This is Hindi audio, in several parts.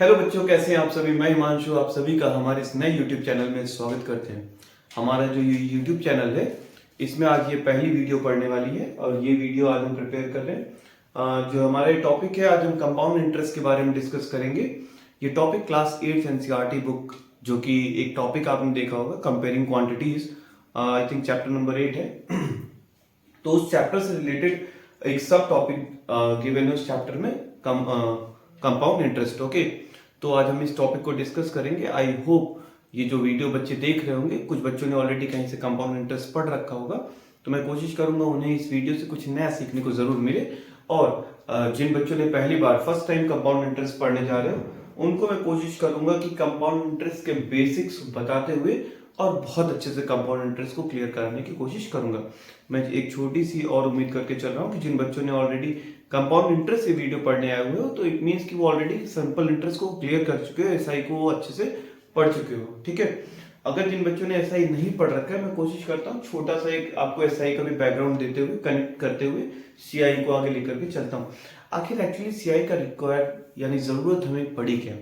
हेलो बच्चों, कैसे हैं आप सभी। मैं हिमांशु आप सभी का हमारे इस नए YouTube चैनल में स्वागत करते हैं। हमारा जो ये YouTube चैनल है इसमें आज ये पहली वीडियो पढ़ने वाली है और ये वीडियो आज हम प्रिपेयर कर रहे हैं। जो हमारा टॉपिक है, आज हम कंपाउंड इंटरेस्ट के बारे में डिस्कस करेंगे। ये टॉपिक क्लास 8 NCERT बुक, जो कि एक टॉपिक आपने देखा होगा, comparing quantities, I think chapter number 8 है। तो उस चैप्टर से रिलेटेड एक सब टॉपिक गिवन है उस चैप्टर में, कंपाउंड इंटरेस्ट। ओके, तो आज हम इस टॉपिक को डिस्कस करेंगे। आई होप ये जो वीडियो बच्चे देख रहे होंगे, कुछ बच्चों ने ऑलरेडी कहीं से कंपाउंड इंटरेस्ट पढ़ रखा होगा, तो मैं कोशिश करूंगा उन्हें इस वीडियो से कुछ नया सीखने को जरूर मिले। और जिन बच्चों ने पहली बार फर्स्ट टाइम कंपाउंड इंटरेस्ट पढ़ने जा रहे हो, उनको मैं कोशिश करूंगा कि कंपाउंड इंटरेस्ट के बेसिक्स बताते हुए और बहुत अच्छे से कंपाउंड इंटरेस्ट को क्लियर कराने की कोशिश करूंगा। मैं एक छोटी सी और उम्मीद करके चल रहा हूँ कि जिन बच्चों ने ऑलरेडी कंपाउंड इंटरेस्ट से वीडियो पढ़ने आए हुए हो, तो इट मीन्स कि वो ऑलरेडी सिंपल इंटरेस्ट को क्लियर कर चुके हो, एसआई को वो अच्छे से पढ़ चुके हो। ठीक है, अगर जिन बच्चों ने एसआई नहीं पढ़ रखा है, मैं कोशिश करता हूँ छोटा सा एक आपको एसआई का भी बैकग्राउंड देते हुए, कनेक्ट करते हुए सीआई को आगे लेकर के चलता हूँ। आखिर एक्चुअली सीआई का रिक्वायर्ड यानी जरूरत हमें पड़ी क्या?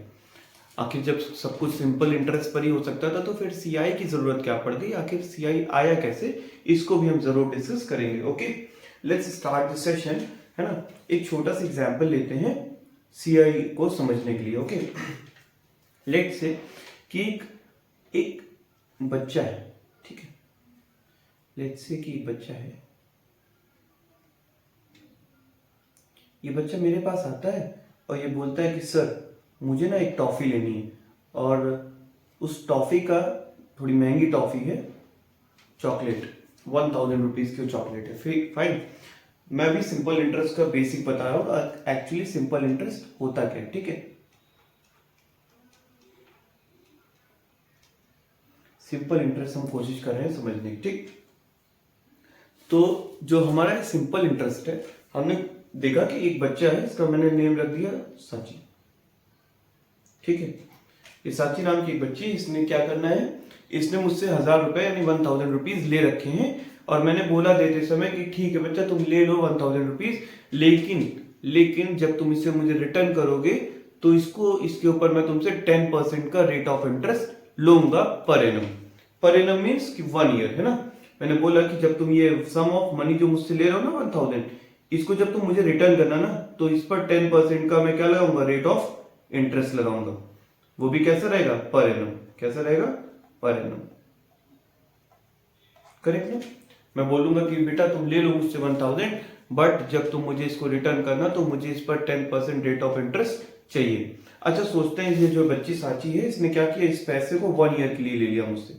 आखिर जब सब कुछ सिंपल इंटरेस्ट पर ही हो सकता था, तो फिर सीआई की जरूरत क्या पड़ गई? आखिर सीआई आया कैसे, इसको भी हम जरूर डिस्कस करेंगे। Okay, let's start the session, है ना। एक छोटा सा एग्जांपल लेते हैं सीआई को समझने के लिए। ओके, लेट्स से कि एक बच्चा है, ठीक है। लेट्स से कि बच्चा है, ये बच्चा मेरे पास आता है और ये बोलता है कि सर मुझे ना एक टॉफी लेनी है, और उस टॉफी का, थोड़ी महंगी टॉफी है, चॉकलेट 1000 रुपीज की चॉकलेट है। फाइन, मैं भी सिंपल इंटरेस्ट का बेसिक बता रहा हूँ। एक्चुअली सिंपल इंटरेस्ट होता क्या है, ठीक है। सिंपल इंटरेस्ट हम कोशिश कर रहे हैं समझने की, ठीक। तो जो हमारा सिंपल इंटरेस्ट है, हमने देखा कि एक बच्चा है, इसका मैंने नेम रख दिया साची, ठीक है। ये साची नाम की एक बच्ची, इसने क्या करना है, इसने मुझसे 1000 रुपए यानी 1000 रुपीज ले रखे हैं, और मैंने बोला देते समय कि ठीक है बच्चा तुम ले लो 1000 रुपीज, लेकिन जब तुम इसे मुझे रिटर्न करोगे तो इसके ऊपर मैं तुमसे 10% का रेट ऑफ इंटरेस्ट लूंगा per annum. Per annum means कि 1 ईयर, है ना। मैंने बोला कि जब तुम ये सम ऑफ मनी जो मुझसे ले रहे हो ना 1000, इसको जब तुम मुझे रिटर्न करना ना, तो इस पर 10% का मैं क्या लगाऊंगा, रेट ऑफ इंटरेस्ट लगाऊंगा। वो भी कैसा रहेगा, पर एनम। कैसा रहेगा, पर एनम। करेक्ट ना। मैं बोलूंगा कि बेटा तुम ले लो मुझसे 1000, बट जब तुम मुझे इसको रिटर्न करना तो मुझे इस पर 10% रेट ऑफ इंटरेस्ट चाहिए। अच्छा, सोचते हैं ये जो बच्ची साची है, इसने क्या किया, इस पैसे को 1 ईयर के लिए ले लिया मुझसे,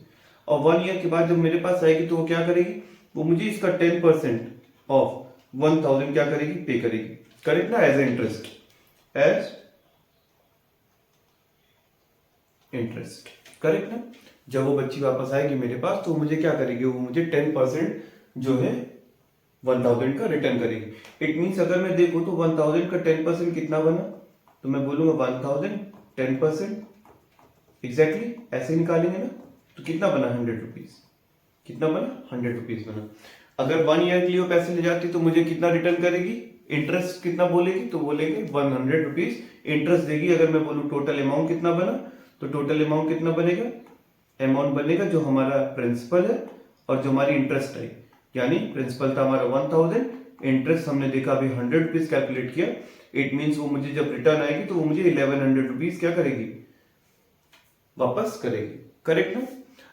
और 1 ईयर के बाद जब मेरे पास आएगी तो वो क्या करेगी, वो मुझे इसका 10% ऑफ 1000 क्या करेगी, पे करेगी। करेक्ट ना, as interest, as interest. Correct ना। जब वो बच्ची वापस आएगी मेरे पास तो मुझे क्या करेगी, वो मुझे 10% जो है 1000 का रिटर्न करेगी। इट मीन्स अगर मैं देखूं तो 1000 का 10% कितना बना, तो मैं बोलूंगा 1000 10% एग्जैक्टली ऐसे निकालेंगे ना, तो कितना बना, 100 रुपीज। कितना बना, 100 रुपीज बना। अगर 1 ईयर के लिए वो पैसे ले जाती तो मुझे कितना रिटर्न करेगी, इंटरेस्ट कितना बोलेगी, तो बोलेगी 100 रुपीज इंटरेस्ट देगी। अगर मैं बोलूं टोटल अमाउंट कितना बना, तो टोटल अमाउंट कितना बनेगा, अमाउंट बनेगा जो हमारा प्रिंसिपल है और जो हमारी इंटरेस्ट है, यानी प्रिंसिपल था हमारा 1000, इंटरेस्ट हमने देखा अभी 100 रुपीज कैलकुलेट किया। इट मीन्स वो मुझे जब रिटर्न आएगी तो वो मुझे 1100 रुपीज क्या करेगी, वापस करेगी। करेक्ट ना।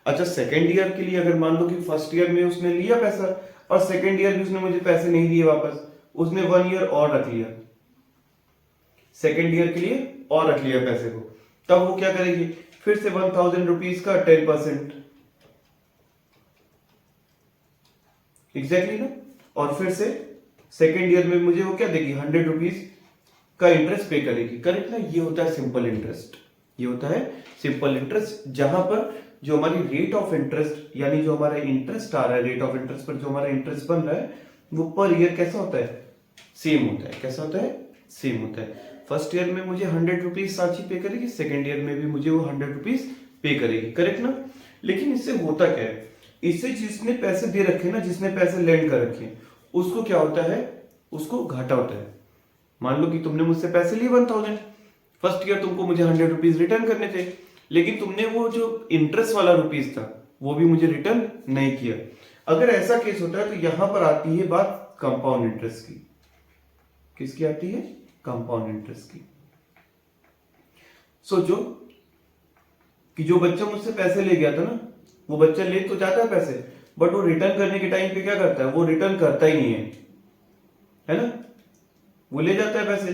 अच्छा, सेकेंड ईयर के लिए अगर मान लो कि फर्स्ट ईयर में उसने लिया पैसा और सेकेंड ईयर में उसने मुझे पैसे नहीं दिए वापस, उसने 1 ईयर और रख लिया, सेकेंड ईयर के लिए और रख लिया पैसे को, तब वो क्या करेगी, फिर से 1000 रुपीज का 10% एग्जैक्टली ना, और फिर से सेकेंड ईयर में मुझे वो क्या देगी, 100 रुपीज का इंटरेस्ट पे करेगी। करेक्ट ना। ये होता है सिंपल इंटरेस्ट, ये होता है सिंपल इंटरेस्ट, जहां पर जो हमारी रेट ऑफ इंटरेस्ट यानी जो हमारा इंटरेस्ट आ रहा है, रेट ऑफ इंटरेस्ट पर जो हमारा इंटरेस्ट बन रहा है, वो पर ईयर कैसा होता है, सेम होता है। कैसा होता है, सेम होता है। फर्स्ट ईयर में मुझे 100 रुपीज साची पे करेगी, सेकेंड ईयर में भी मुझे वो 100 रुपीज पे करेगी। करेक्ट ना। लेकिन इससे होता क्या है, इससे जिसने पैसे दे रखे ना, जिसने पैसे लेंड कर रखे, उसको क्या होता है, उसको घाटा होता है। मान लो कि तुमने मुझसे पैसे लिए 1000, फर्स्ट ईयर तुमको मुझे 100 रुपीज रिटर्न करने थे, लेकिन तुमने वो जो इंटरेस्ट वाला रुपीज था वो भी मुझे रिटर्न नहीं किया। अगर ऐसा केस होता है तो यहां पर आती है बात कंपाउंड इंटरेस्ट की। किसकी आती है? कंपाउंड इंटरेस्ट की। सोचो कि जो बच्चा मुझसे पैसे ले गया था ना, वो बच्चा ले तो जाता है पैसे, बट वो रिटर्न करने के टाइम पे क्या करता है? वो रिटर्न करता ही नहीं है ना? वो ले जाता है पैसे,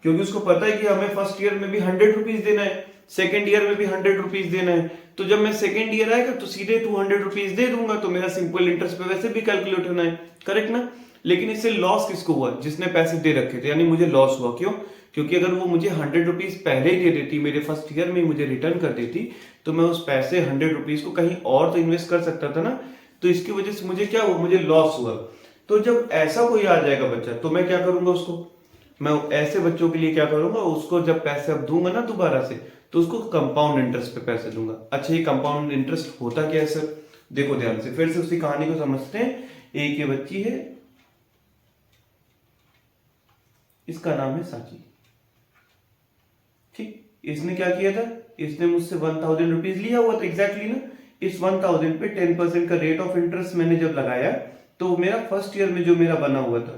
क्योंकि उसको पता है कि हमें फर्स्ट ईयर में भी 100 रुपीज देना है, सेकेंड ईयर में भी 100 रुपीज देना है। तो जब मैं सेकेंड ईयर आएगा तो सीधे 200 रुपीज दे दूंगा, तो मेरा सिंपल इंटरेस्ट पे वैसे भी कैलकुलेट होना है, करेक्ट ना? लेकिन इससे लॉस किसको हुआ? जिसने पैसे दे रखे थे, यानी मुझे लॉस हुआ। क्यों? क्योंकि अगर वो मुझे 100 रुपीज पहले ही दे देती, मेरे फर्स्ट ईयर में मुझे रिटर्न कर देती, तो मैं उस पैसे 100 रुपीज को कहीं और तो इन्वेस्ट कर सकता था ना। तो इसकी वजह से मुझे क्या हुआ? मुझे लॉस हुआ। तो जब ऐसा कोई आ जाएगा बच्चा, तो मैं क्या करूंगा? उसको मैं ऐसे बच्चों के लिए क्या करूंगा? उसको जब पैसे अब दूंगा ना दोबारा से, तो उसको कंपाउंड इंटरेस्ट पे पैसे दूंगा। अच्छा, ये कंपाउंड इंटरेस्ट होता क्या है सर? देखो ध्यान से, फिर से उसी कहानी को समझते हैं। एक ये बच्ची है, इसका नाम है साची, ठीक। इसने क्या किया था? इसने मुझसे 1000 रुपीज लिया हुआ था, एग्जैक्टली ना। इस 1000 पे 10% का रेट ऑफ इंटरेस्ट मैंने जब लगाया, तो मेरा फर्स्ट ईयर में जो मेरा बना हुआ था,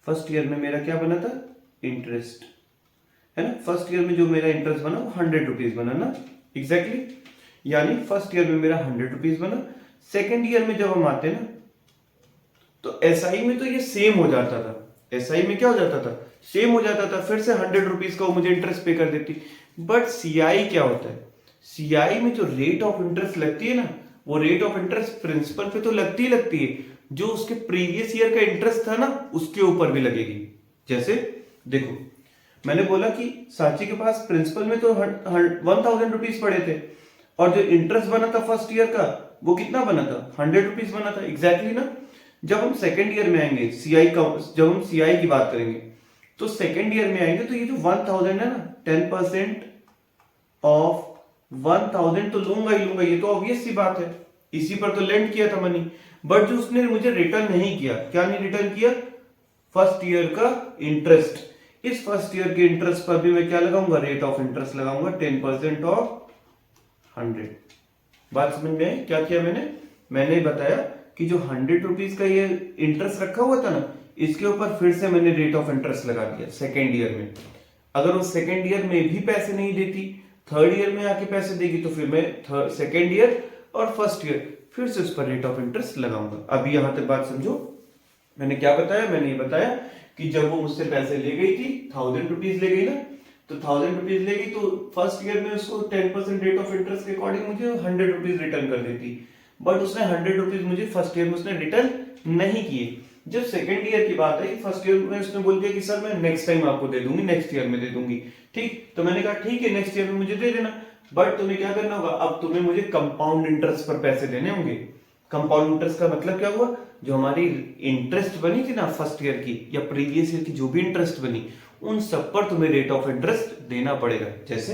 फर्स्ट ईयर में मेरा क्या बना था? इंटरेस्ट, है ना। फर्स्ट ईयर में जो मेरा इंटरेस्ट बना वो 100 रुपीज बना ना, एग्जैक्टली। यानी फर्स्ट ईयर में मेरा 100 रुपीज बना। सेकेंड ईयर में जब हम आते ना, तो एसआई में तो ये सेम हो जाता था। एसआई में क्या हो जाता था? सेम हो जाता था, फिर से 100 रुपीज का वो मुझे इंटरेस्ट पे कर देती। बट सीआई क्या होता है? सीआई में जो रेट ऑफ इंटरेस्ट लगती है ना, वो रेट ऑफ इंटरेस्ट प्रिंसिपल पे तो लगती है, जो उसके प्रीवियस ईयर का इंटरेस्ट था ना, उसके ऊपर भी लगेगी। जैसे देखो, मैंने बोला कि साची के पास प्रिंसिपल में तो 1000 रुपीज पड़े थे, और जो इंटरेस्ट बना था फर्स्ट ईयर का, वो कितना बना था? 100 रुपीज बना था, एग्जैक्टली ना। जब हम सेकेंड ईयर में आएंगे, सीआई का, जब हम सीआई की बात करेंगे, तो सेकेंड ईयर में आएंगे, तो ये जो 1000 है ना, 10% ऑफ 1000 तो लूंगा ही लूंगा, ये तो ऑब्वियस सी बात है, इसी पर तो लेंड किया था मनी। बट जो उसने मुझे रिटर्न नहीं किया, क्या नहीं रिटर्न किया? फर्स्ट ईयर का इंटरेस्ट। इस फर्स्ट ईयर के इंटरेस्ट पर भी मैं क्या लगाऊंगा? रेट ऑफ इंटरेस्ट लगाऊंगा 10% ऑफ 100। बात समझ में आई? क्या किया मैंने बताया कि जो 100 रुपीज का ये इंटरेस्ट रखा हुआ था ना, इसके ऊपर फिर से मैंने रेट ऑफ इंटरेस्ट लगा दिया सेकेंड ईयर में। अगर वो सेकेंड ईयर में भी पैसे नहीं देती, थर्ड ईयर में आके पैसे देगी, तो फिर मैं सेकेंड ईयर और फर्स्ट ईयर फिर से उस पर रेट ऑफ इंटरेस्ट लगाऊंगा। अभी यहां तक बात समझो। मैंने क्या बताया? मैंने ये बताया कि जब वो मुझसे पैसे ले गई थी, 1000 रुपीज ले गई ना, तो 1000 रुपीज ले गई, तो फर्स्ट ईयर में उसको 10% रेट ऑफ इंटरेस्ट के अकॉर्डिंग मुझे 100 रुपीज रिटर्न कर देती। बट उसने 100 रुपीज मुझे फर्स्ट ईयर में उसने रिटर्न नहीं किए। जब सेकंड ईयर की बात आई, फर्स्ट ईयर में उसने बोल दिया कि सर मैं नेक्स्ट टाइम आपको दे दूंगी, नेक्स्ट ईयर में दे दूंगी, ठीक। तो मैंने कहा ठीक है, नेक्स्ट ईयर में मुझे दे देना। बट तुम्हें क्या करना होगा? अब तुम्हें मुझे कंपाउंड इंटरेस्ट पर पैसे देने होंगे। कंपाउंड इंटरेस्ट का मतलब क्या हुआ? जो हमारी इंटरेस्ट बनी थी ना फर्स्ट ईयर की या प्रीवियस ईयर की, जो भी इंटरेस्ट बनी, उन सब पर तुम्हें रेट ऑफ इंटरेस्ट देना पड़ेगा। जैसे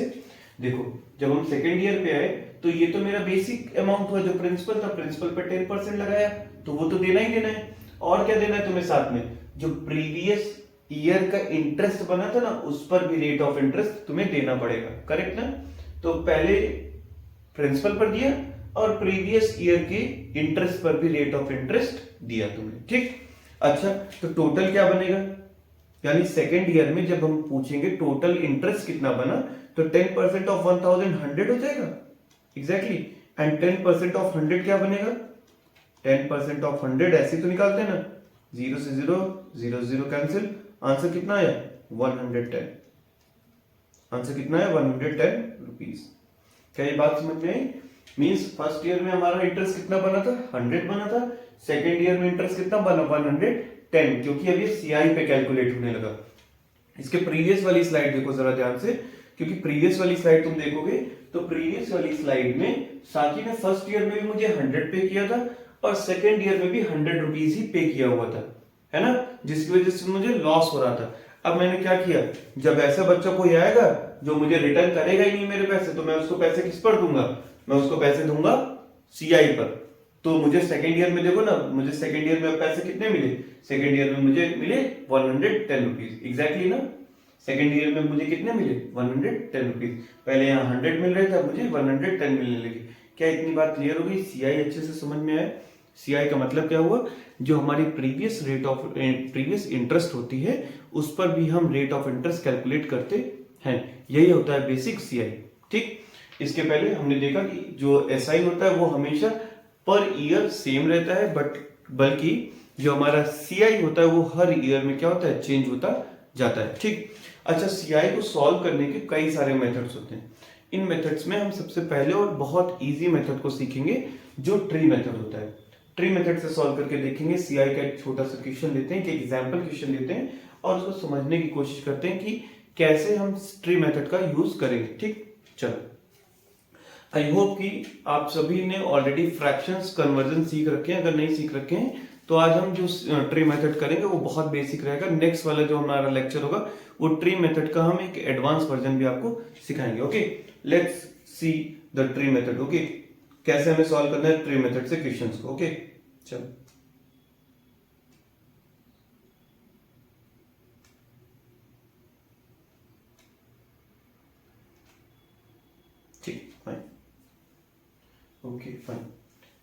देखो, जब हम सेकेंड ईयर पे आए, तो ये तो मेरा बेसिक अमाउंट हुआ, जो प्रिंसिपल था, प्रिंसिपल पे 10% लगाया, तो वो तो देना ही देना है। और क्या देना है तुम्हें साथ में? जो प्रीवियस ईयर का इंटरेस्ट बना था ना, उस पर भी रेट ऑफ इंटरेस्ट तुम्हें देना पड़ेगा, करेक्ट ना। तो पहले प्रिंसिपल पर दिया और प्रीवियस ईयर के इंटरेस्ट पर भी रेट ऑफ इंटरेस्ट दिया तुम्हें, ठीक। अच्छा, तो टोटल क्या बनेगा? यानी सेकेंड ईयर में जब हम पूछेंगे टोटल इंटरेस्ट कितना बना, तो 10% ऑफ 1000 100 हो जाएगा, एग्जैक्टली। एंड 10% ऑफ 100 क्या बनेगा? 10% ऑफ 100 ऐसे तो निकालते हैं ना, 0 से 0, 0 0 कैंसिल, आंसर कितना आया? 110। आंसर कितना है? 110 रुपीज। क्या ये बात समझ में आई? मींस फर्स्ट ईयर में हमारा इंटरेस्ट कितना बना था? 100 बना था। सेकेंड ईयर में इंटरेस्ट कितना बना? 110, क्योंकि अभी सीआई पे कैलकुलेट होने लगा। इसके प्रीवियस वाली स्लाइड देखो जरा ध्यान से, क्योंकि प्रीवियस वाली स्लाइड तुम देखोगे तो प्रीवियस वाली स्लाइड में साकी ने फर्स्ट ईयर में भी मुझे 100 पे किया था और सेकेंड ईयर में भी 100 रुपीज ही पे किया हुआ था, है ना, जिसकी वजह से मुझे लॉस हो रहा था। अब मैंने क्या किया? जब ऐसा बच्चा कोई आएगा जो मुझे रिटर्न करेगा ही नहीं मेरे पैसे, तो मैं उसको पैसे किस पर दूंगा? मैं उसको पैसे दूंगा सीआई पर। तो मुझे सेकेंड ईयर में देखो ना, मुझे सेकेंड ईयर में पैसे कितने मिले? सेकेंड ईयर में मुझे मिले 110 रुपीज, एग्जैक्टली ना। सेकेंड ईयर में मुझे कितने मिले 110 रुपीज। पहले यहाँ 100 मिल रहे थे, मुझे 110 मिलने लगे। क्या इतनी बात क्लियर हो गई? सीआई अच्छे से समझ में आया? सीआई का मतलब क्या हुआ? जो हमारी प्रीवियस इंटरेस्ट होती है उस पर भी हम रेट ऑफ इंटरेस्ट कैलकुलेट करते हैं। यही होता है बेसिक सीआई। ठीक, इसके पहले हमने देखा कि जो एसआई होता है वो हमेशा पर ईयर सेम रहता है, बल्कि जो हमारा सीआई होता है वो हर ईयर में क्या होता है, चेंज होता जाता है। ठीक, अच्छा, सीआई को सॉल्व करने के कई सारे मेथड्स होते हैं। इन मेथड्स में हम सबसे पहले और बहुत इजी मेथड को सीखेंगे जो ट्री मेथड होता है। ट्री मेथड से सॉल्व करके देखेंगे। सीआई का एक छोटा सा क्वेश्चन लेते हैं, एक एग्जाम्पल क्वेश्चन लेते हैं और उसको समझने की कोशिश करते हैं कि कैसे हम ट्री मेथड का यूज करेंगे। ठीक, चलो, आई होप कि आप सभी ने ऑलरेडी फ्रैक्शंस कन्वर्जन सीख रखे हैं। अगर नहीं सीख रखे हैं तो आज हम जो ट्री मेथड करेंगे वो बहुत बेसिक रहेगा। नेक्स्ट वाला जो हमारा लेक्चर होगा वो ट्री मेथड का हम एक एडवांस वर्जन भी आपको सिखाएंगे। Okay, let's see the tree method. Okay, कैसे हमें सॉल्व करना है ट्री मेथड से क्वेश्चंस को। ओके, चलो, ठीक, फाइन, ओके फाइन।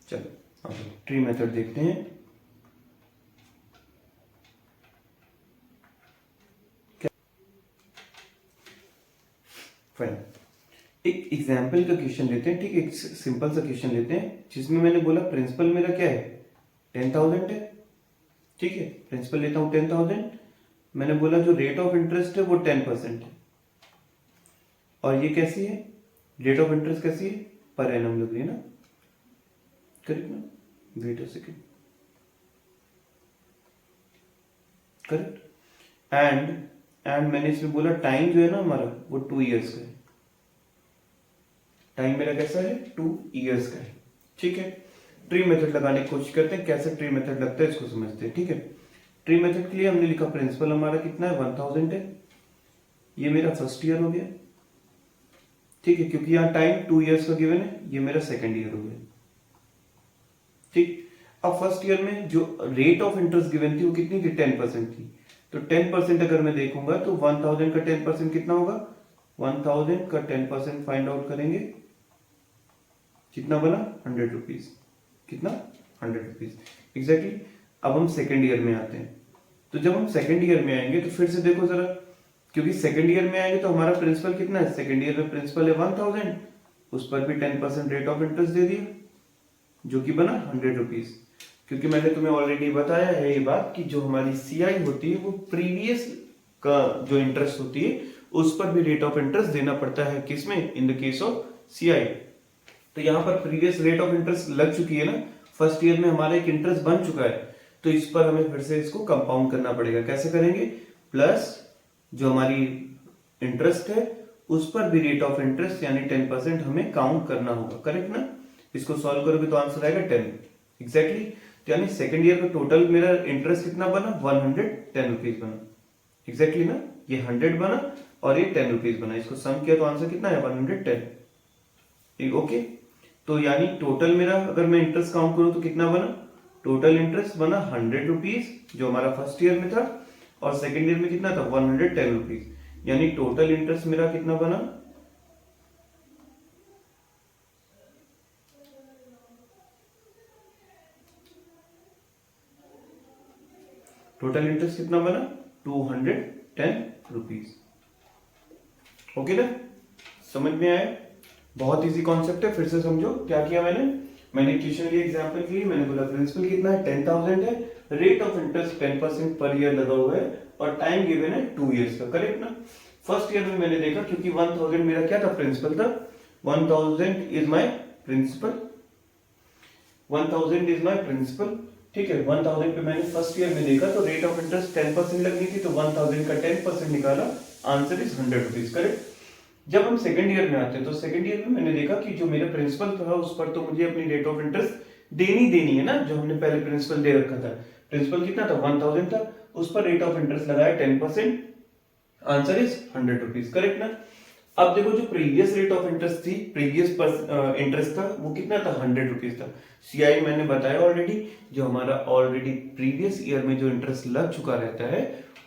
चलो अब ट्री मेथड देखते हैं। फाइन, एक एग्जाम्पल का क्वेश्चन लेते हैं। ठीक, एक सिंपल सा क्वेश्चन लेते हैं जिसमें मैंने बोला प्रिंसिपल मेरा क्या है 10,000 है। ठीक है, प्रिंसिपल लेता हूं 10,000। मैंने बोला जो रेट ऑफ इंटरेस्ट है वो 10% है। और ये कैसी है, रेट ऑफ इंटरेस्ट कैसी है, पर एनम लग रही है ना, करेक्ट ना? Wait a second, correct. And मैंने इसमें बोला टाइम जो है ना हमारा वो 2 इयर्स का है। टाइम मेरा कैसा है 2 इयर्स का है। ठीक है, ट्री मेथड लगाने की कोशिश करते हैं। कैसे ट्री मेथड लगता है इसको समझते हैं। ठीक है, ट्री मेथड के लिए हमने लिखा प्रिंसिपल हमारा कितना है 1,000 है। ये मेरा फर्स्ट ईयर हो गया। ठीक है, क्योंकि यहाँ टाइम 2 इयर्स का गिवन है, ये मेरा सेकेंड ईयर हो गया। ठीक, अब फर्स्ट ईयर में जो रेट ऑफ इंटरेस्ट गिवन थी वो कितनी थी 10% थी। तो 10% अगर मैं देखूंगा तो 1,000 का 10% कितना होगा, 1,000 का 10% फाइंड आउट करेंगे, कितना बना 100 रुपीज। कितना 100 रुपीज एग्जैक्टली। अब हम सेकेंड ईयर में आते हैं। तो जब हम सेकेंड ईयर में आएंगे तो फिर से देखो जरा, क्योंकि सेकेंड ईयर में आएंगे तो हमारा प्रिंसिपल कितना है, सेकेंड ईयर में प्रिंसिपल है 1,000, उस पर भी 10% रेट ऑफ इंटरेस्ट दे दिया जो कि बना 100 रुपीज। क्योंकि मैंने तुम्हें ऑलरेडी बताया है ये बात कि जो हमारी सीआई होती है वो प्रीवियस का जो इंटरेस्ट होती है उस पर भी रेट ऑफ इंटरेस्ट देना पड़ता है। किसमें, in the case of CI. तो यहाँ पर प्रीवियस रेट ऑफ इंटरेस्ट लग चुकी है ना, फर्स्ट ईयर में हमारा एक इंटरेस्ट बन चुका है, तो इस पर हमें फिर से इसको कंपाउंड करना पड़ेगा। कैसे करेंगे, प्लस जो हमारी इंटरेस्ट है उस पर भी रेट ऑफ इंटरेस्ट यानी 10% हमें काउंट करना होगा। करेक्ट ना? इसको सॉल्व करोगे तो आंसर आएगा 10 एग्जैक्टली। तो यानी सेकेंड ईयर का टोटल मेरा इंटरेस्ट कितना बना 110 रुपीज बना एग्जैक्टली ना। ये 100 बना और ये 10 रुपीज बना, इसको सम किया तो आंसर कितना है 110। ओके, तो यानी टोटल मेरा अगर मैं इंटरेस्ट काउंट करूं तो कितना बना, टोटल इंटरेस्ट बना 100 रुपीज जो हमारा फर्स्ट ईयर में था, और सेकेंड ईयर में कितना था 110 रुपीज। यानी टोटल इंटरेस्ट मेरा कितना बना, टोटल इंटरेस्ट कितना बना 210 रुपीज। ओके ना, समझ में आया? बहुत इजी कॉन्सेप्ट है। फिर से समझो क्या किया मैंने क्वेश्चन लिए, एग्जांपल के लिए मैंने बोला प्रिंसिपल कितना है 10,000 है, rate of interest 10% per year लगा हुआ है और टाइम गिवन है 2 इयर्स का। करेक्ट ना? फर्स्ट ईयर में मैंने देखा क्योंकि 1,000 मेरा क्या था प्रिंसिपल था, 1,000 is my principal, 1,000 is my principal. ठीक है, 1,000 पे मैंने फर्स्ट ईयर में देखा तो रेट ऑफ इंटरेस्ट 10% लगनी थी, तो 1,000 का 10% निकाला, आंसर इज 100 रुपीज। करेक्ट। जब हम सेकंड ईयर में आते हैं तो सेकंड ईयर में मैंने देखा कि जो मेरा प्रिंसिपल था उस पर तो मुझे अपनी रेट ऑफ इंटरेस्ट देनी है ना, जो हमने पहले प्रिंसिपल दे रखा था। प्रिंसिपल कितना था 1,000 था, उस पर रेट ऑफ इंटरेस्ट लगाया 10%, आंसर इज 100 रुपीज। करेक्ट ना? अब देखो जो प्रीवियस रेट ऑफ इंटरेस्ट थी, प्रीवियस इंटरेस्ट था वो कितना था 100 रुपीज था। सीआई मैंने बताया ऑलरेडी, जो हमारा ऑलरेडी प्रीवियस ईयर में जो इंटरेस्ट लग चुका रहता है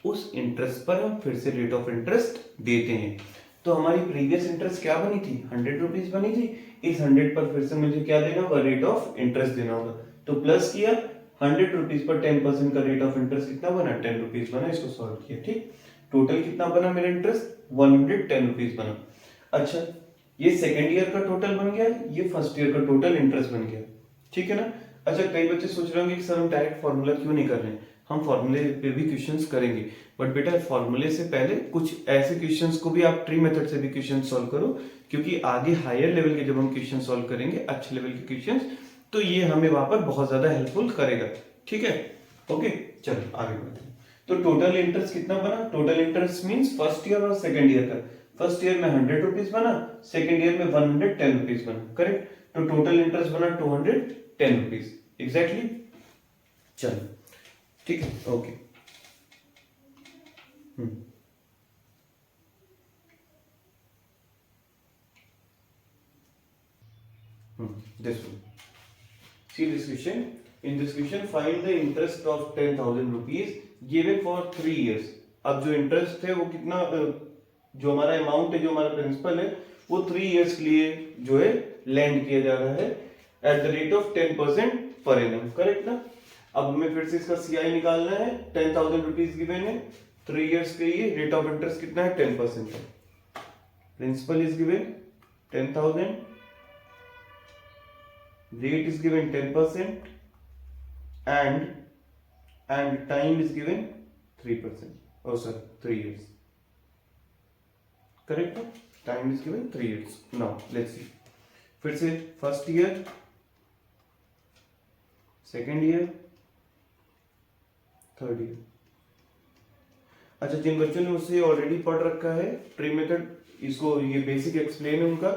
उस इंटरेस्ट पर हम फिर से रेट ऑफ इंटरेस्ट देते हैं। तो हमारी प्रीवियस इंटरेस्ट क्या बनी थी, 100 रुपीज बनी थी। इस 100 पर फिर से मुझे क्या देना होगा, रेट ऑफ इंटरेस्ट देना होगा। तो प्लस किया, 100 रुपीज पर 10% का रेट ऑफ इंटरेस्ट कितना बना, 10 रुपीज बना। इसको सॉल्व किया, ठीक। टोटल कितना बना मेरा इंटरेस्ट, 110 रुपीज बना। अच्छा, ये सेकेंड ईयर का टोटल बन गया, ये फर्स्ट ईयर का टोटल इंटरेस्ट बन गया, ठीक है ना। अच्छा, कई बच्चे सोच रहे होंगे कि सर हम डायरेक्ट फॉर्मूला क्यों नहीं कर रहे हैं, हम फॉर्मूले पे भी क्वेश्चंस करेंगे, बट बेटा फॉर्मूले से पहले कुछ ऐसे क्वेश्चंस को भी आप ट्री मेथड से भी क्वेश्चन सॉल्व करो, क्योंकि आगे हायर लेवल के जब हम क्वेश्चन सॉल्व करेंगे, अच्छे लेवल के क्वेश्चंस, तो ये हमें वहां पर बहुत ज्यादा हेल्पफुल करेगा, ठीक है। ओके, चलो आगे बढ़ते हैं। तो टोटल इंटरेस्ट कितना बना, total interest means first year और सेकंड ईयर का। फर्स्ट ईयर में 100 रुपीज बना, सेकंड ईयर में 110 रुपीज बना, करेक्ट। तो टोटल इंटरेस्ट बना 210 रुपीज, एग्जैक्टली। चलो ठीक है, okay. This one. See this question. In this question, find the interest of 10,000 rupees given for 3 years. अब जो इंटरेस्ट है वो कितना, जो हमारा अमाउंट है, जो हमारा प्रिंसिपल है, वो 3 इयर्स के लिए जो है लैंड किया जा रहा है at the rate of 10% per annum, correct ना। अब हमें फिर से इसका सीआई निकालना है। 10,000 रुपीज गिवन है, 3 इयर्स के लिए रेट ऑफ इंटरेस्ट कितना है, 10% है। Principal is given 10,000, rate is given 10% and time is given 3%. Oh sorry, 3 years. Correct? Time is given 3 years. Now let's see. फिर से first year, second year, third year. अच्छा, जिन बच्चों ने मुझसे ऑलरेडी पढ़ रखा है ट्री मेथड, इसको ये बेसिक एक्सप्लेन है उनका,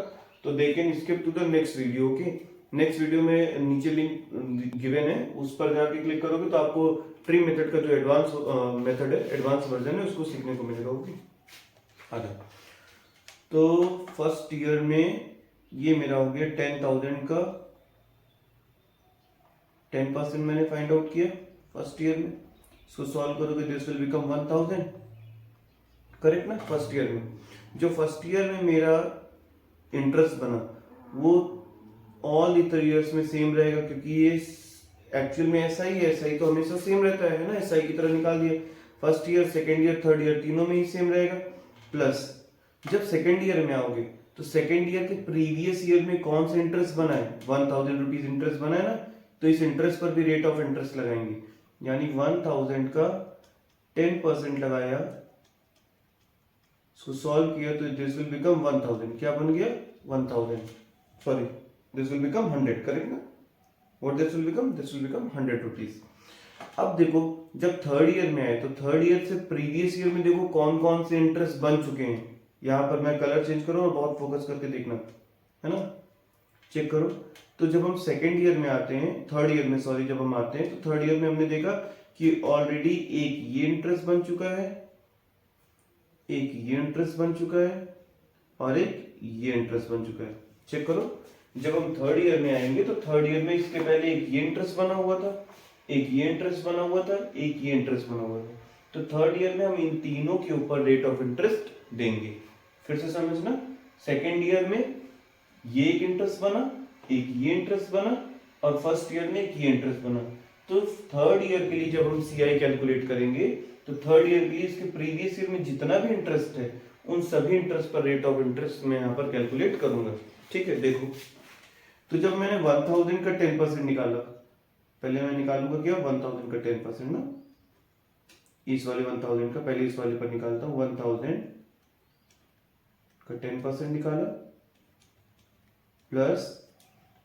तो they can skip to the next video. Okay, next video में नीचे लिंक गिवन है, उस पर जाके क्लिक करोगे तो आपको ट्री मेथड का जो एडवांस मेथड है, एडवांस वर्जन है, उसको सीखने को मिलेगा। ओके, आगे। तो फर्स्ट ईयर में ये मेरा हो गया 10,000 का 10% मैंने फाइंड आउट किया फर्स्ट ईयर में। इसको सॉल्व करोगे दिस विल बिकम 1,000, करेक्ट ना। फर्स्ट ईयर में जो फर्स्ट ईयर में मेरा इंटरेस्ट बना वो ऑल द 3 इयर्स में सेम रहेगा, क्योंकि ये एक्चुअल में ऐसा ही है, SI तो हमेशा सेम रहता है ना, SI की तरह निकाल दिया। First year, second year, third year तीनों में ही सेम रहेगा। प्लस जब सेकेंड ईयर में आओगे तो सेकेंड ईयर के प्रीवियस ईयर में कौन सा इंटरेस्ट बना है, 1,000 रुपीज इंटरेस्ट बना है ना, तो इस इंटरेस्ट पर भी रेट ऑफ इंटरेस्ट लगाएंगे, यानी 1,000 का 10% लगाया, इसको सॉल्व किया तो दिस विल बिकम 1,000। क्या बन गया, 1,000, sorry this will become 100, correct ना। what this will become 100 rupees. अब देखो जब थर्ड ईयर में आए तो थर्ड ईयर से प्रीवियस ईयर में देखो कौन कौन से इंटरेस्ट बन चुके हैं। यहाँ पर मैं कलर चेंज करूँ और बहुत फोकस करके देखना है ना, चेक करो। तो जब हम सेकेंड ईयर में आते हैं, थर्ड ईयर में सॉरी, जब हम आते हैं तो थर्ड ईयर में हमने देखा कि ऑलरेडी एक ये इंटरेस्ट बन चुका है, एक ये इंटरेस्ट बन चुका है और एक ये इंटरेस्ट बन चुका है। चेक करो, जब हम थर्ड ईयर में आएंगे तो थर्ड ईयर में इसके पहले एक ये इंटरेस्ट बना हुआ था, एक ये इंटरेस्ट बना हुआ था, एक ये इंटरेस्ट बना हुआ था। तो थर्ड ईयर में हम इन तीनों के ऊपर रेट ऑफ इंटरेस्ट देंगे। फिर से समझना, सेकेंड ईयर में ये एक इंटरेस्ट बना, एक ये इंटरेस्ट बना और फर्स्ट ईयर में एक ये इंटरेस्ट बना। तो थर्ड ईयर के लिए जब हम सीआई कैलकुलेट करेंगे तो थर्ड ईयर के लिए इसके प्रीवियस ईयर में जितना भी इंटरेस्ट है उन सभी इंटरेस्ट पर रेट ऑफ इंटरेस्ट मैं यहाँ पर कैलकुलेट करूंगा, ठीक है। देखो, तो जब मैंने 1,000 का 10% निकाला, पहले मैं निकालूंगा क्या, 1,000 का 10% ना, इस वाले 1,000 का पहले इस वाले पर निकालता हूं, 1,000 का 10% निकाला, प्लस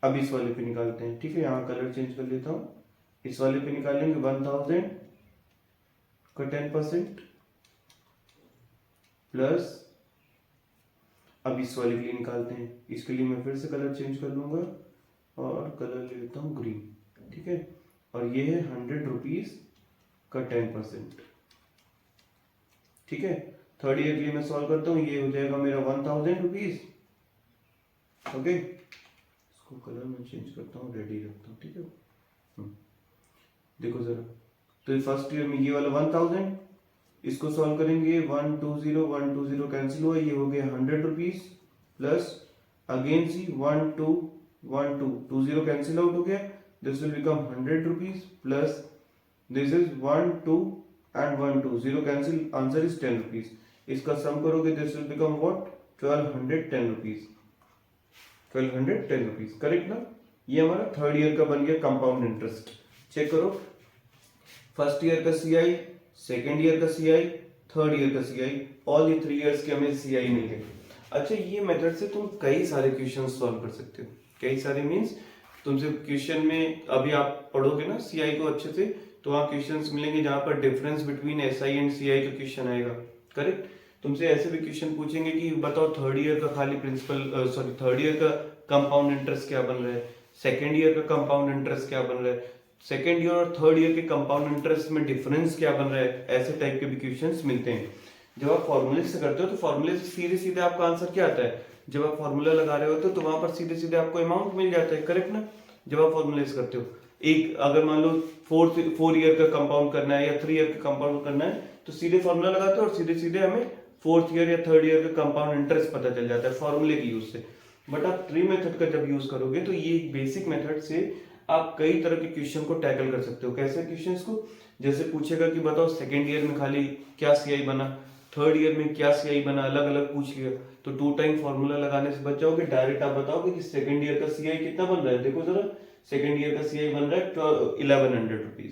अब इस वाले पे निकालते हैं, ठीक है। यहाँ कलर चेंज कर लेता हूं, इस वाले पे निकालेंगे 1,000 का 10% प्लस अब इस वाले के लिए निकालते हैं। इसके लिए मैं फिर से कलर चेंज कर लूंगा और कलर ले लेता हूं ग्रीन, ठीक है। और ये है 100 रुपीज का 10%, ठीक है। थर्ड ईयर के लिए मैं सॉल्व करता हूँ, ये हो जाएगा मेरा 1,000 रुपीज, ओके। इसको कलर मैं चेंज करता हूँ, रेडी रखता हूँ, ठीक है। देखो जरा, तो फर्स्ट ईयर में ये वाला 1,000 इसको सॉल्व करेंगे 120 कैंसिल हुआ, ये हो गया 100 रुपीज प्लस अगेन सी 20 कैंसिल आउट हो गया, this will become 100 rupees plus this is 0 cancel, answer is 10 rupees. इसका सम करोगे this will become what 1210 rupees, 1210 rupees, correct ना। ये हमारा थर्ड ईयर का बन गया कंपाउंड इंटरेस्ट। चेक करो, फर्स्ट ईयर का सीआई, सेकेंड ईयर का सीआई, थर्ड ईयर का सीआई, ऑल ये 3 इयर्स के हमें सीआई मिल गए। अच्छा, ये मेथड से तुम कई सारे क्वेश्चन सॉल्व कर सकते हो। कई सारे मीन्स तुमसे क्वेश्चन में अभी आप पढ़ोगे ना सीआई को अच्छे से, तो वहाँ क्वेश्चंस मिलेंगे जहां पर difference between SI and CI का क्वेश्चन आएगा, करेक्ट। तुमसे ऐसे भी क्वेश्चन पूछेंगे कि बताओ थर्ड ईयर का खाली प्रिंसिपल थर्ड ईयर का कंपाउंड इंटरेस्ट क्या बन रहा है, सेकेंड ईयर का कंपाउंड इंटरेस्ट क्या बन रहा है, सेकेंड ईयर और थर्ड ईयर के कंपाउंड इंटरेस्ट में डिफरेंस क्या बन रहा है, ऐसे टाइप के भी क्वेश्चंस मिलते हैं। जब आप फॉर्मूले से करते हो तो फॉर्मूले से सीधे सीधे आपका आंसर क्या आता है, जब आप फॉर्मूला लगा रहे होते हो तो वहां पर सीधे सीधे आपको अमाउंट मिल जाता है, करेक्ट ना। जब आप फॉर्मूले से करते हो, एक अगर मान लो 4 ईयर का कंपाउंड करना है या 3 ईयर का कंपाउंड करना है, तो सीधे फॉर्मूला लगाते हो और सीधे सीधे हमें फोर्थ ईयर या थर्ड ईयर का कंपाउंड इंटरेस्ट पता चल जाता है फॉर्मूले के यूज से। बट आप ट्री मेथड का जब यूज करोगे तो ये बेसिक मेथड से आप कई तरह के क्वेश्चन को टैकल कर सकते हो। कैसे क्वेश्चंस को, जैसे पूछेगा कि बताओ सेकेंड ईयर में खाली क्या सीआई बना, थर्ड ईयर में क्या सीआई बना, अलग अलग पूछ लिया, तो 2 टाइम फॉर्मूला लगाने से बच जाओगे। डायरेक्ट आप बताओगे कि सेकेंड ईयर का सीआई कितना बन रहा है, देखो जरा, सेकेंड ईयर का सीआई बन रहा है 1100 रुपीज,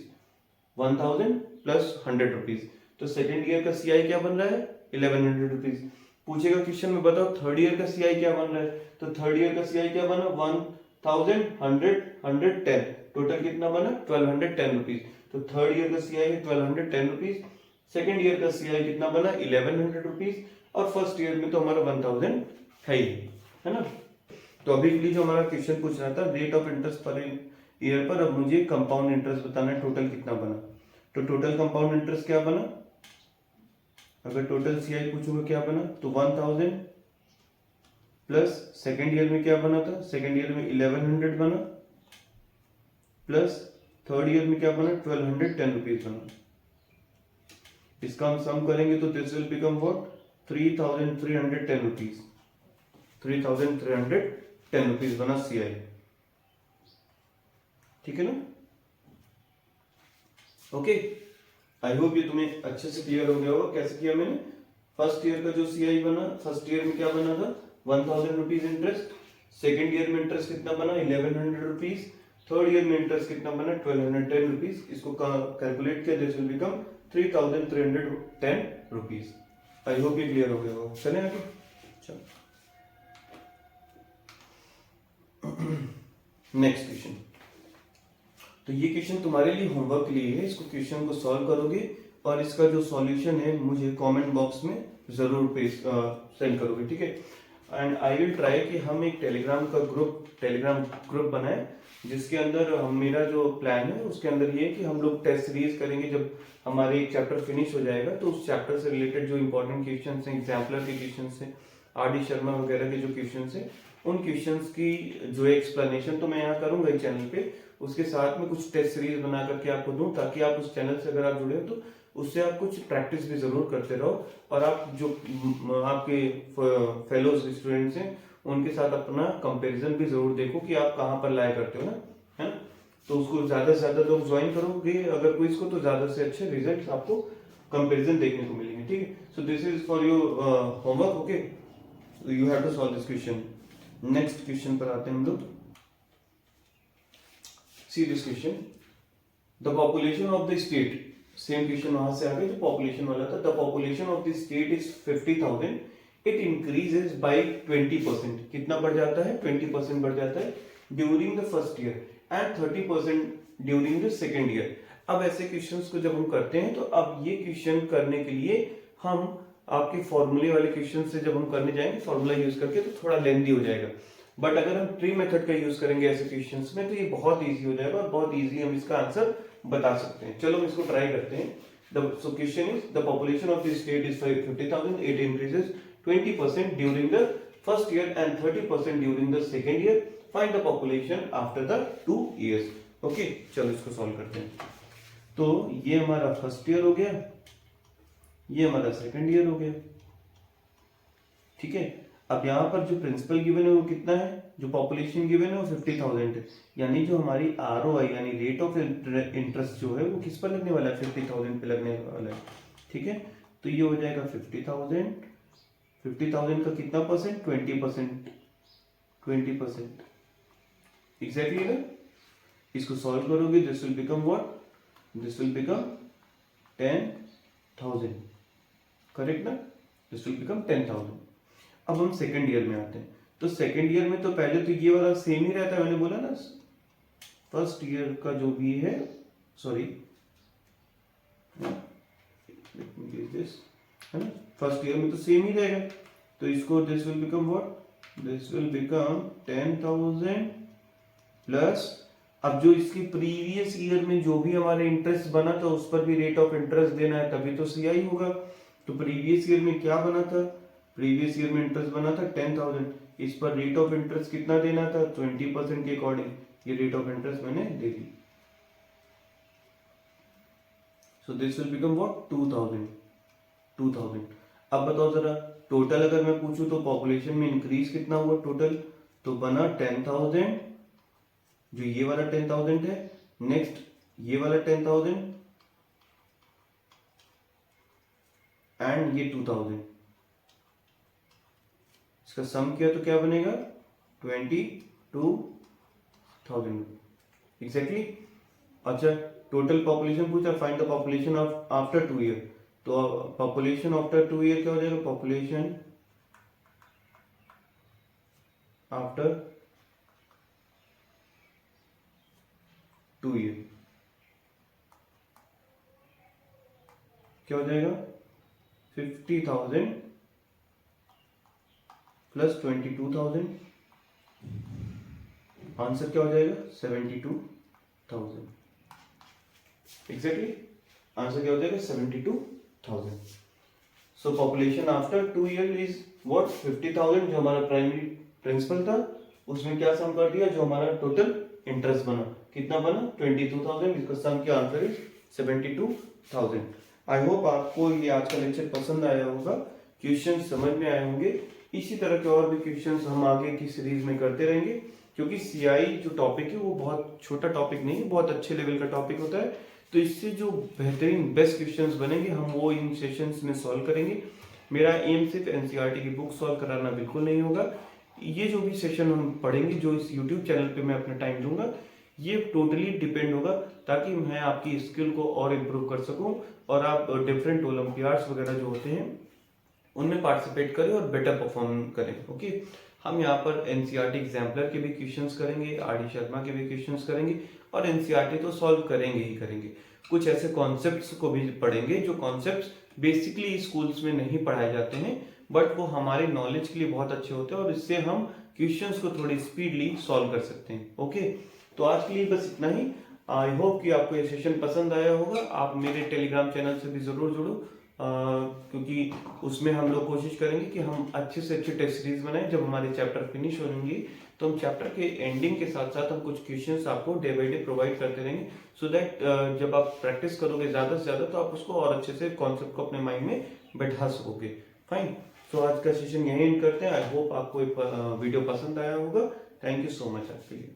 1000 प्लस 100 रुपीज, तो सेकेंड ईयर का सीआई क्या बन रहा है 1100 रुपीज। पूछेगा क्वेश्चन में बताओ थर्ड ईयर का सीआई क्या बन रहा है, तो थर्ड ईयर का सीआई क्या बना 1000 100 110, टोटल कितना बना 1210 रुपीज। तो थर्ड ईयर का सीआई है 1210 रुपीज, सेकेंड ईयर का सीआई कितना बना 1100 रुपीज, और फर्स्ट ईयर में तो हमारा 1000 है ना। तो अभी के लिए जो हमारा क्वेश्चन पूछ रहा था rate of interest per year पर, अब मुझे कंपाउंड इंटरेस्ट बताना है टोटल कितना बना। तो टोटल कंपाउंड इंटरेस्ट क्या बना, अगर टोटल सीआई पूछूंगा क्या बना, तो 1000 प्लस सेकेंड ईयर में क्या बना था, सेकेंड ईयर में 1100 बना, प्लस थर्ड ईयर में क्या बना 1210 रुपीज बना। इसका हम सम करेंगे तो this will become what 3310 rupees, 3310 rupees बना सीआई, ठीक है ना। ओके, आई होप ये तुम्हें अच्छे से क्लियर हो गया होगा कैसे किया मैंने। फर्स्ट ईयर का जो सीआई बना, फर्स्ट ईयर में क्या बना था 1000 रुपीज इंटरेस्ट, सेकेंड ईयर में इंटरेस्ट कितना बना 1100 रुपीज, थर्ड ईयर में इंटरेस्ट कितना बना 1210 रुपीज। इसको कैलकुलेट किया, this will become 3310 rupees. I hope ये क्लियर हो गया होगा। चले आगे, चलो नेक्स्ट क्वेश्चन। तो ये क्वेश्चन तुम्हारे लिए होमवर्क के लिए है, इसको क्वेश्चन को सॉल्व करोगे और इसका जो सॉल्यूशन है मुझे कमेंट बॉक्स में जरूर सेंड करोगे, ठीक है। एंड आई विल ट्राई कि हम एक टेलीग्राम ग्रुप बनाए, जिसके अंदर मेरा जो प्लान है उसके अंदर ये है कि हम लोग टेस्ट सीरीज करेंगे। जब हमारे एक चैप्टर फिनिश हो जाएगा तो उस चैप्टर से रिलेटेड जो इंपॉर्टेंट क्वेश्चन हैं, एग्जाम्पलर के क्वेश्चन हैं, आर.डी. शर्मा वगैरह के जो क्वेश्चन हैं, उन क्वेश्चंस की जो एक्सप्लेनेशन तो मैं यहाँ करूंगा इस चैनल पे, उसके साथ में कुछ टेस्ट सीरीज बना करके आपको दूं, ताकि आप उस चैनल से अगर आप जुड़े हो तो उससे आप कुछ प्रैक्टिस भी जरूर करते रहो, और आप जो आपके फेलोज स्टूडेंट्स हैं उनके साथ अपना कंपैरिजन भी जरूर देखो कि आप कहाँ पर लाया करते हो ना, है। तो उसको ज्यादा से ज्यादा लोग ज्वाइन करोगे अगर कोई इसको, तो ज्यादा से अच्छे रिजल्ट आपको कंपैरिजन देखने को मिलेंगे, ठीक है। So this is for your homework, okay, you have to solve this question. Next question पर आते हैं हम लोग। See this question, the population of the state, same question वहां से आगे जो पॉपुलेशन वाला था, the population of the state is 50,000, it increases by 20%, कितना बढ़ जाता है 20% बढ़ जाता है during the first year and 30% during the second year. अब ऐसे क्वेश्चंस को जब हम करते हैं तो अब ये क्वेश्चन करने के लिए हम आपके फॉर्मूले वाले क्वेश्चन से जब हम करने जाएंगे फॉर्मूला यूज करके तो थोड़ा लेंथी हो जाएगा, बट अगर हम ट्री मेथड का यूज करेंगे ऐसे क्वेश्चंस में तो ये बहुत इजी हो जाएगा और बहुत इजी हम इसका आंसर बता सकते हैं। चलो हम इसको ट्राई करते हैं। So question is, the population of the state is 50,000, it increases 20% during the first year and 30% during the second year. Find the population after the 2 years. Okay, चलो इसको सॉल्व करते हैं। तो ये हमारा फर्स्ट ईयर हो गया, ये हमारा सेकंड ईयर हो गया। ठीक है, अब यहाँ पर जो प्रिंसिपल गिवन है वो कितना है, जो पॉपुलेशन गिवन है वो 50,000 है, यानी जो हमारी ROI यानी रेट ऑफ इंटरेस्ट जो है वो किस पर लगने वाला है, 50,000 पे लगने वाला है। ठीक है, तो ये हो जाएगा 50,000, 50,000 का कितना परसेंट, 20%, 20% एग्जैक्टली ना। इसको सॉल्व करोगे, this will become what, this will become 10,000, correct ना, दिस विल बिकम 10,000। अब हम सेकंड ईयर में आते हैं, तो सेकंड ईयर में तो पहले तो ये वाला सेम ही रहता है, मैंने बोला ना फर्स्ट ईयर का जो भी है, सॉरी दिस है ना, फर्स्ट ईयर में तो सेम ही रहेगा, तो इसको this will become what, this will become 10,000 plus, अब जो इसकी प्रीवियस ईयर में जो भी हमारे इंटरेस्ट बना था उस पर भी रेट ऑफ इंटरेस्ट देना है, तभी तो CI होगा। तो प्रीवियस ईयर में क्या बना था, प्रीवियस ईयर में इंटरेस्ट बना था 10,000, इस पर रेट ऑफ इंटरेस्ट कितना देना था, 20% के अकॉर्डिंग ये रेट ऑफ इंटरेस्ट मैंने दे दी। So this will become what, 2,000। अब बताओ जरा, टोटल अगर मैं पूछूं तो पॉपुलेशन में इंक्रीज कितना हुआ टोटल, तो बना 10,000, जो ये वाला 10,000 है, नेक्स्ट ये वाला 10,000 एंड ये 2,000, इसका सम किया तो क्या बनेगा, 22,000 एग्जैक्टली। अच्छा, टोटल पॉपुलेशन पूछा, find the population of after 2 year, तो पॉपुलेशन आफ्टर 2 ईयर क्या हो जाएगा, पॉपुलेशन आफ्टर 2 ईयर क्या हो जाएगा, 50,000 प्लस 22,000, आंसर क्या हो जाएगा, 72,000 एग्जैक्टली, आंसर क्या हो जाएगा, 72,000। सो population after 2 year is what, 50,000 जो हमारा प्राइमरी प्रिंसिपल था, उसमें क्या सम कर दिया, जो हमारा टोटल इंटरेस्ट बना, कितना बना, 22,000, इसका सम क्या आंसर इज 72,000। आई होप आपको ये आज का लेक्चर पसंद आया होगा, क्वेश्चन समझ में आए होंगे। इसी तरह के और भी क्वेश्चंस हम आगे की सीरीज में करते रहेंगे, क्योंकि CI जो टॉपिक है वो बहुत छोटा टॉपिक नहीं है, बहुत अच्छे लेवल का टॉपिक होता है, तो इससे जो बेहतरीन बेस्ट क्वेश्चंस बनेंगे हम वो इन सेशंस में सॉल्व करेंगे। मेरा एम सिर्फ NCERT की बुक सॉल्व कराना बिल्कुल नहीं होगा, ये जो भी सेशन हम पढ़ेंगे, जो इस YouTube चैनल पे मैं अपना टाइम दूंगा, ये टोटली डिपेंड होगा ताकि मैं आपकी स्किल को और इम्प्रूव कर सकूं और आप डिफरेंट ओलंपियाड्स वगैरह जो होते हैं उनमें पार्टिसिपेट करें और बेटर परफॉर्म करें। ओके, हम यहाँ पर NCERT एग्जाम्पलर के भी क्वेश्चंस करेंगे, RD शर्मा के भी क्वेश्चंस करेंगे, और NCERT तो सॉल्व करेंगे ही करेंगे। कुछ ऐसे कॉन्सेप्ट्स को भी पढ़ेंगे जो कॉन्सेप्ट्स बेसिकली स्कूल्स में नहीं पढ़ाए जाते हैं, बट वो हमारे नॉलेज के लिए बहुत अच्छे होते हैं और इससे हम क्वेश्चंस को थोड़ी स्पीडली सॉल्व कर सकते हैं। ओके, तो आज के लिए बस इतना ही। आई होप कि आपको ये सेशन पसंद आया होगा। आप मेरे टेलीग्राम चैनल से भी जरूर जुड़ो, क्योंकि उसमें हम लोग कोशिश करेंगे कि हम अच्छे से अच्छे टेस्ट सीरीज बनाएं। जब हमारे चैप्टर फिनिश होंगे तो हम चैप्टर के एंडिंग के साथ साथ हम कुछ क्वेश्चंस आपको डे बाय डे प्रोवाइड करते रहेंगे, सो दैट जब आप प्रैक्टिस करोगे ज्यादा से ज्यादा तो आप उसको और अच्छे से कॉन्सेप्ट को अपने माइंड में बैठा सकोगे। फाइन, तो आज का सेशन यहीं एंड करते हैं। आई होप आपको वीडियो पसंद आया होगा। थैंक यू सो मच आपके लिए।